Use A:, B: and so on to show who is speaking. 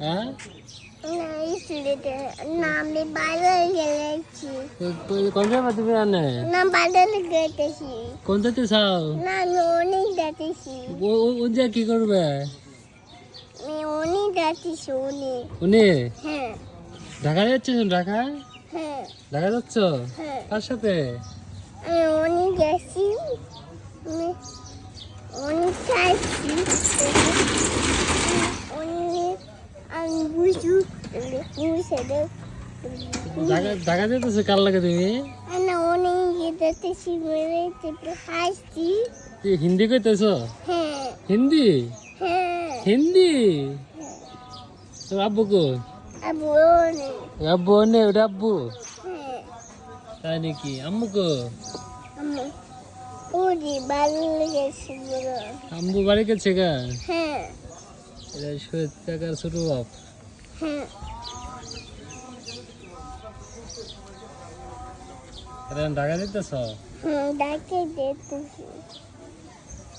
A: হ্যাঁ
B: না আমি বাইরে গেছি
A: কোন জায়গা তুমি আনে
B: না বাইরে গেছি
A: কোন যেতে চাও
B: না আমি অনেক যাচ্ছি
A: ও যা কি করবে
B: আমি অনেক যাচ্ছি অনেক
A: উনি
B: হ্যাঁ
A: ঢাকা যাচ্ছিস ঢাকা
B: হ্যাঁ
A: ঢাকা যাচ্ছ
B: হ্যাঁ
A: কার সাথে
B: আমি অনেক গেছি আমি অনেক চাইছি অনেক আমি বুঝু বুঝে
A: ঢাকা যেতেছো কার লাগে তুমি
B: আমি অনেক যাচ্ছি মেরে হাসছি
A: তুই হিন্দি কইতেছো
B: হ্যাঁ
A: হিন্দি
B: হ্যাঁ
A: হিন্দি তোর আব্বু কো
B: আবু অনেক
A: আব্বু নে ওটা আব্বু
B: হ্যাঁ
A: তাই নাকি আম্মু কো
B: আমি ওদি ভালো লেগেছে বলো
A: আম্মু বাড়ি গেছে গা
B: হ্যাঁ
A: এটা সৈয়দ কাকার ছোট বাপ
B: হ্যাঁ
A: ঢাকা যেতেছ
B: ডাকে দেখতেছি